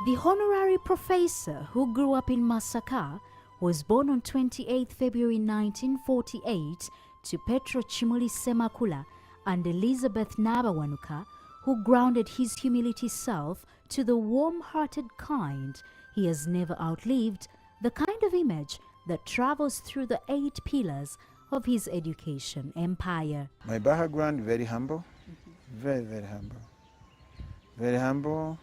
The honorary professor who grew up in Masaka was born on 28 February 1948 to Petro Chimuli Semakula and Elizabeth Nabawanuka, who grounded his humility self to the warm-hearted kind. He has never outlived the kind of image that travels through the 8 pillars of his education empire. My background, very humble, very, very humble. Very humble.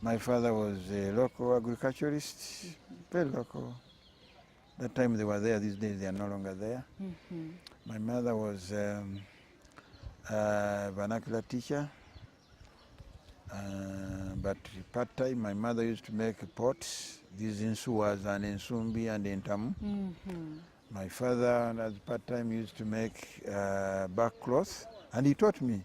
My father was a local agriculturist, very local. That time they were there, these days they are no longer there. My mother was a vernacular teacher, but part-time my mother used to make pots, these insuwas and insumbi and intamu. My father, as part-time, used to make back cloth, and he taught me,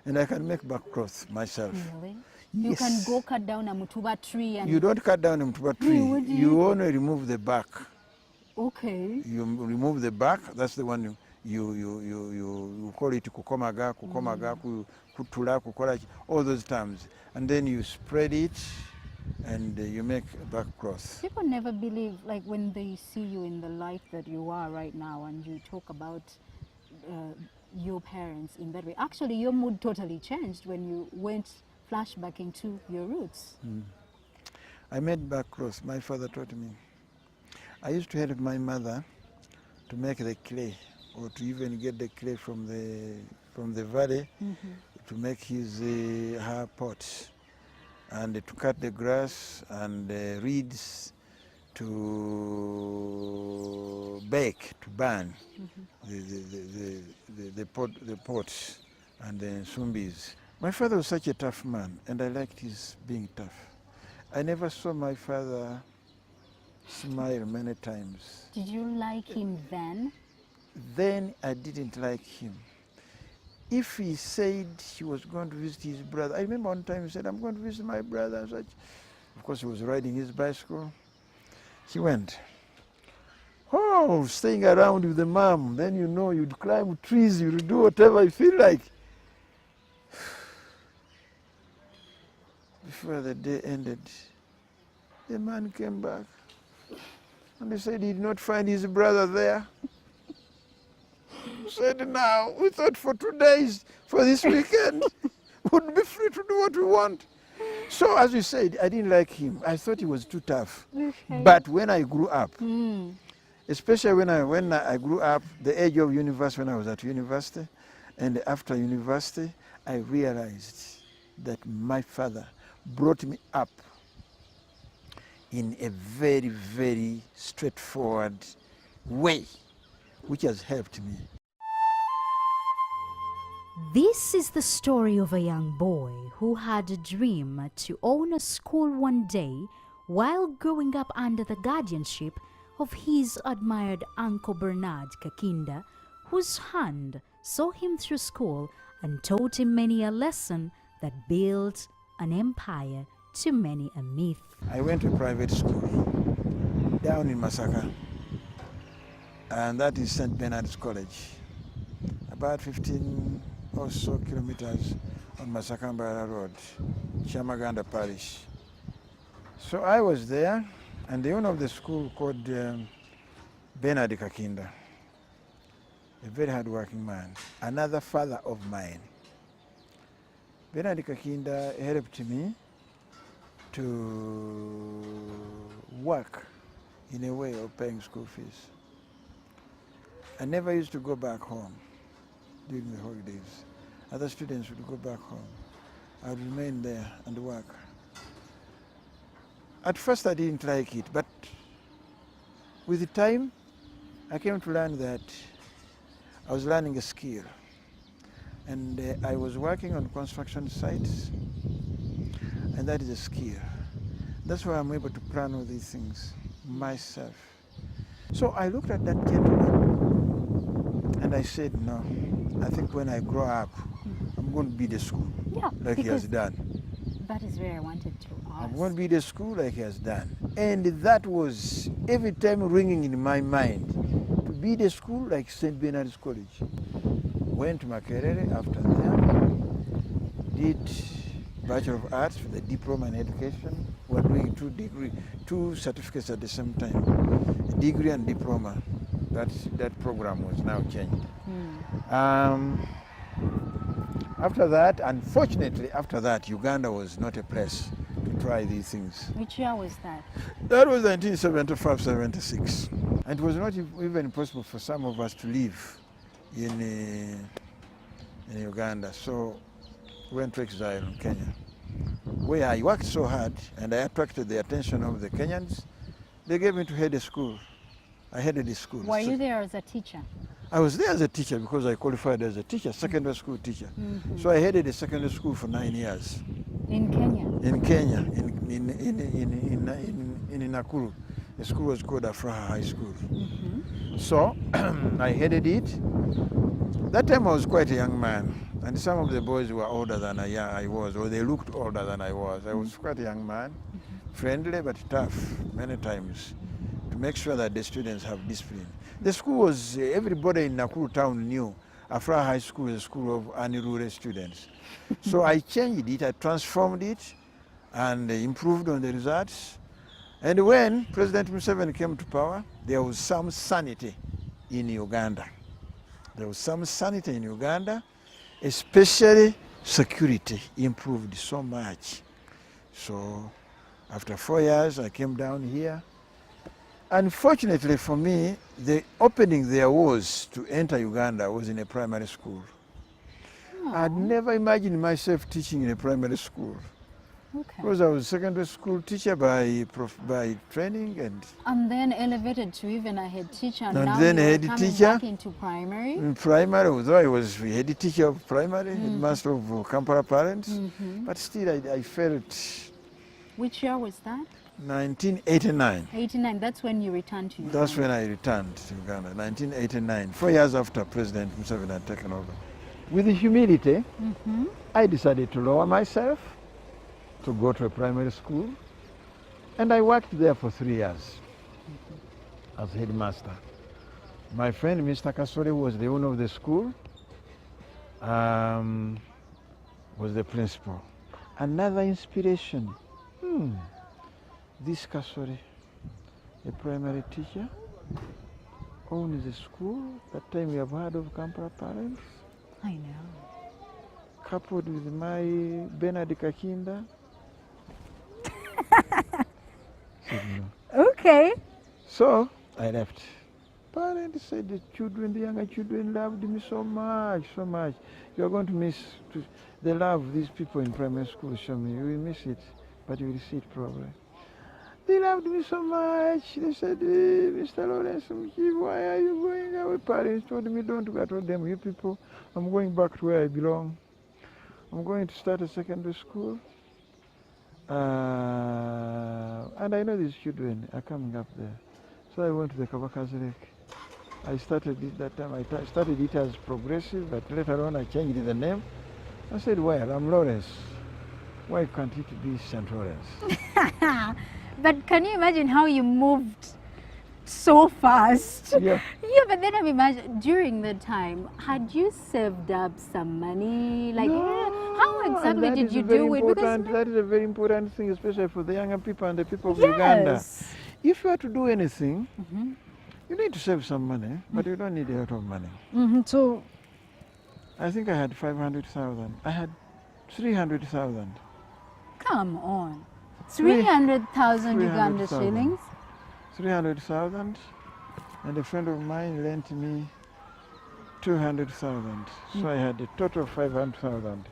and I can make back cloth myself. Really? Yes. You can go cut down a mutuba tree and... You don't cut down a mutuba tree, you only remove the back. Okay. You remove the back, that's the one you call it kukomaga, kutula, kukora, all those terms. And then you spread it and you make back cloth. People never believe, like when they see you in the life that you are right now and you talk about your parents in that way. Actually, your mood totally changed when you went flashback into your roots. I made back cloth, my father taught me. I used to help my mother to make the clay, or to even get the clay from the valley to make her pots, and to cut the grass and the reeds to bake, to burn the pots and the sumbis. My father was such a tough man, and I liked his being tough. I never saw my father smile many times. Did you like him then? Then I didn't like him. If he said he was going to visit his brother, I remember one time he said, I'm going to visit my brother and such. Of course, he was riding his bicycle. He went. Oh, staying around with the mom. Then you know, you'd climb trees, you'd do whatever you feel like. Before the day ended, the man came back. And he said he did not find his brother there. He said, now, we thought for 2 days, for this weekend, we'd be free to do what we want. So as you said, I didn't like him. I thought he was too tough. But when I grew up, especially when I grew up, the age of university, when I was at university, and after university, I realized that my father brought me up in a very, very straightforward way, which has helped me. This is the story of a young boy who had a dream to own a school one day while growing up under the guardianship of his admired Uncle Bernard Kakinda, whose hand saw him through school and taught him many a lesson that built an empire to many a myth. I went to a private school down in Masaka, and that is St. Bernard's College, about 15 or so kilometers on Masakambara Road, Chamaganda Parish. So I was there, and the owner of the school called Bernard Kakinda, a very hard-working man, another father of mine. Bernard Kakinda helped me to work in a way of paying school fees. I never used to go back home during the holidays. Other students would go back home. I would remain there and work. At first I didn't like it, but with the time I came to learn that I was learning a skill. And I was working on construction sites, and that is a skill. That's why I'm able to plan all these things myself. So I looked at that gentleman and I said, no, I think when I grow up, I'm going to build a school like he has done. That is where I wanted to ask. I'm going to build a school like he has done. And that was every time ringing in my mind, to build a school like St. Bernard's College. Went to Makerere after that, did Bachelor of Arts with a diploma in education, were doing two certificates at the same time, a degree and diploma. That program was now changed. After that, unfortunately, after that, Uganda was not a place to try these things. Which year was that? That was 1975-76. And it was not even possible for some of us to live in Uganda. So we went to exile in Kenya, where I worked so hard and I attracted the attention of the Kenyans. They gave me to head a school. I headed the school. Were you there as a teacher? I was there as a teacher because I qualified as a teacher, secondary school teacher. So I headed a secondary school for 9 years. In Kenya? In Kenya, in Nakuru. The school was called Afraha High School. So I headed it. That time I was quite a young man, and some of the boys were older than I was, or they looked older than I was. I was quite a young man, friendly but tough many times, to make sure that the students have discipline. The school was, everybody in Nakuru town knew Afraha High School is a school of unruly students. So I changed it, I transformed it, and improved on the results. And when President Museveni came to power, there was some sanity in Uganda. There was some sanity in Uganda, especially security improved so much. So after 4 years, I came down here. Unfortunately for me, the opening there was to enter Uganda was in a primary school. I'd never imagined myself teaching in a primary school. Okay. Because I was a secondary school teacher by training and then elevated to even a head teacher, and now then you're head coming teacher back into primary. in primary, although I was head teacher of primary, headmaster of Kampala Parents, but still I felt. Which year was that? 1989. 89, that's when you returned to Uganda. That's when I returned to Uganda, 1989, 4 years after President Museveni had taken over. With humility, I decided to lower myself, to go to a primary school, and I worked there for 3 years as headmaster. My friend Mr. Kasore was the owner of the school, was the principal. Another inspiration, this Kasore, a primary teacher, owns the school. That time we have heard of Kampala Parents. I know. Coupled with my Bernard Kakinda. Okay. So I left. Parents said the younger children loved me so much, so much. You are going to miss the love these people in primary school show me. You will miss it, but you will see it probably. They loved me so much. They said, Mr. Lawrence, Mukiibi, why are you going away? Parents told me, don't go. I told them, you people, I'm going back to where I belong. I'm going to start a secondary school. And I know these children are coming up there. So I went to the Kabaka's Lake. I started it that time. I started it as Progressive, but later on I changed the name. I said, well, I'm Lawrence. Why can't it be St. Lawrence? But can you imagine how you moved so fast? Yeah. Yeah, but then I imagine during the time, had you saved up some money? Like, No, how exactly and did that you is very do it? important. That is a very important thing, especially for the younger people and the people of Uganda. Yes. If you are to do anything, you need to save some money, but you don't need a lot of money. So, I think I had 500,000. I had 300,000. come on. 300,000 Uganda 300,000. shillings? 300,000, and a friend of mine lent me 200,000. So I had a total of 500,000.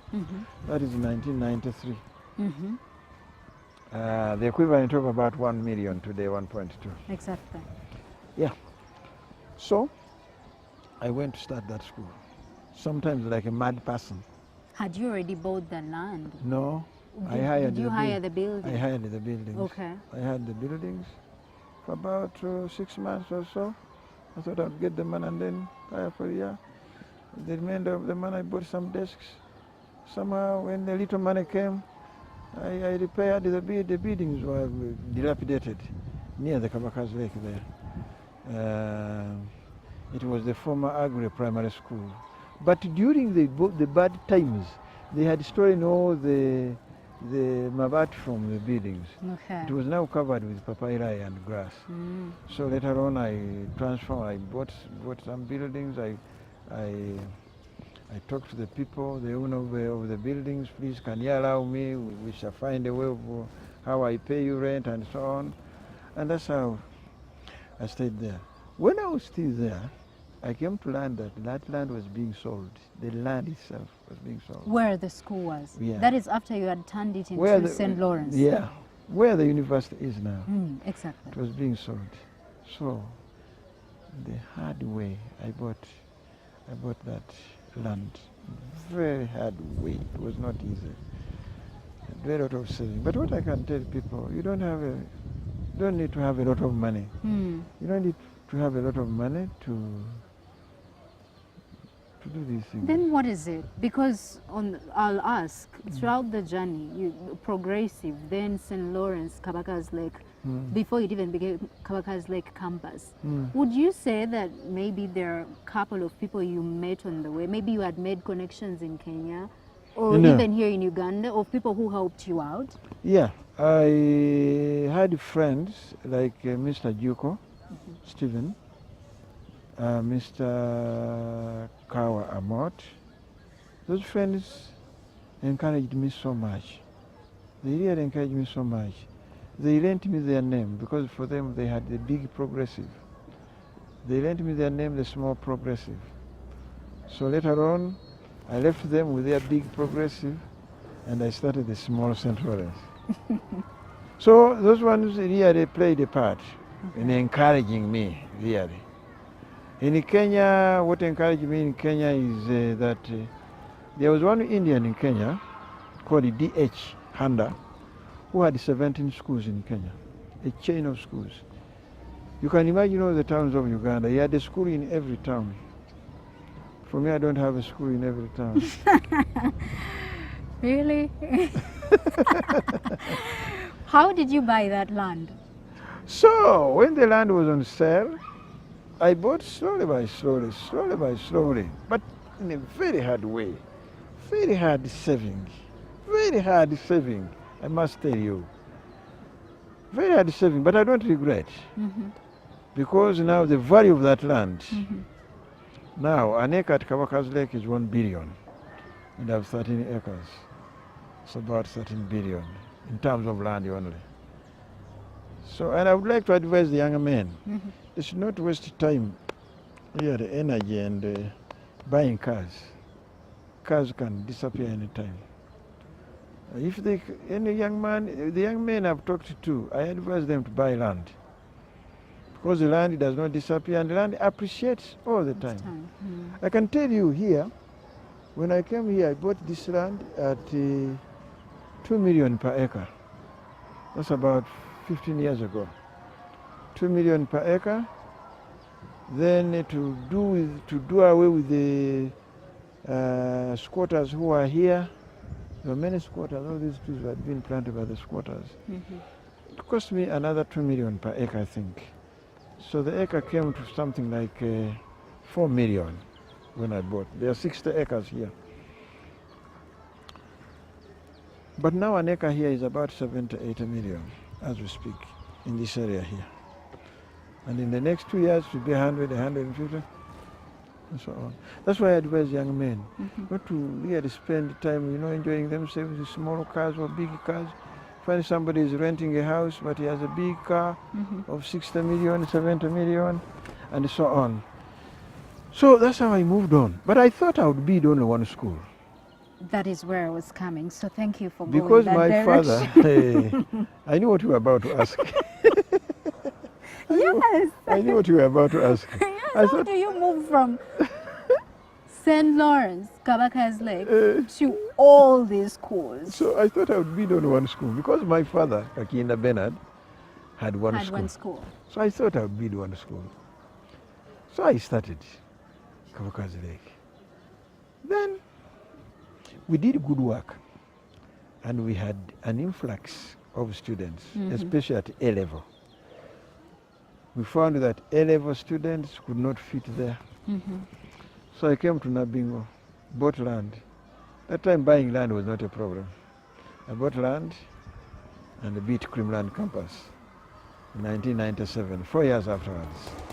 That is 1993. The equivalent of about 1 million today, 1.2. Exactly. Yeah. So I went to start that school. Sometimes like a mad person. Had you already bought the land? No, I hired Did you hire the building? I hired the buildings. Okay. I had the buildings for about 6 months or so. I thought I'd get the money and then hire for a year. The remainder of the money, I bought some desks. Somehow, when the little money came, I repaired the buildings were dilapidated near the Kabaka's Lake there. It was the former Agri Primary School. But during the bad times, they had stolen all the the mabati from the buildings. Okay. It was now covered with papyri and grass. So later on I transformed, I bought some buildings. I talked to the people, the owner of the buildings, please can you allow me, we shall find a way of how I pay you rent and so on. And that's how I stayed there. When I was still there, I came to learn that land was being sold. The land itself was being sold. Where the school was? Yeah. That is after you had turned it into St. Lawrence? Yeah, where the university is now. Exactly. It was being sold. So the hard way I bought that land. Very hard way. It was not easy. Very lot of saving. But what I can tell people, you don't need to have a lot of money. You don't need to have a lot of money to do these things. Then what is it? Because I'll ask, throughout the journey, you progressive, then St. Lawrence, Kabaka's Lake, before it even became Kabaka's Lake campus, would you say that maybe there are a couple of people you met on the way? Maybe you had made connections in Kenya or even here in Uganda, of people who helped you out? Yeah, I had friends like Mr. Juko, Stephen, Mr. Kawa Amot. Those friends encouraged me so much. They really encouraged me so much. They lent me their name because for them they had the big progressive. They lent me their name, the small progressive. So later on, I left them with their big progressive and I started the small St. Lawrence. So those ones really played a part in encouraging me, really. In Kenya, what encouraged me in Kenya is that there was one Indian in Kenya called D.H. Handa who had 17 schools in Kenya, a chain of schools. You can imagine all the towns of Uganda. He had a school in every town. For me, I don't have a school in every town. Really? How did you buy that land? So when the land was on sale, I bought slowly by slowly, but in a very hard way. Very hard saving, I must tell you. Very hard saving, but I don't regret. Because now the value of that land, now an acre at Kabaka's Lake is 1 billion, and I have 13 acres. It's about 13 billion in terms of land only. So, and I would like to advise the younger men, they should not waste time, the energy and buying cars. Cars can disappear anytime. If any young man, the young men I've talked to, I advise them to buy land. Because the land does not disappear and the land appreciates all the time. I can tell you here, when I came here, I bought this land at 2 million per acre. That's about 15 years ago. 2 million per acre. Then to do away with the squatters who are here. There were many squatters. All these trees had been planted by the squatters. It cost me another 2 million per acre, I think. So the acre came to something like 4 million when I bought. There are 60 acres here. But now an acre here is about 70 to 80 million as we speak in this area here. And in the next 2 years it will be 100, 150, and so on. That's why I advise young men not to really spend time, enjoying themselves with small cars or big cars. Find somebody is renting a house, but he has a big car of 60 million, 70 million, and so on. So that's how I moved on. But I thought I would bid only one school. That is where I was coming, so thank you for going Because that my direction. father, I knew what you were about to ask. Yes. I knew what you were about to ask. Yes, I how thought, do you move from St. Lawrence, Kabaka's Lake, to all these schools? so I thought I would bid on one school because my father, Kakinda Bernard, had one school. So I thought I would bid one school. So I started Kabaka's Lake. Then we did good work and we had an influx of students, especially at A level. We found that A level students could not fit there. So I came to Nabingo, bought land. That time buying land was not a problem. I bought land and beat Creamland campus in 1997, 4 years afterwards.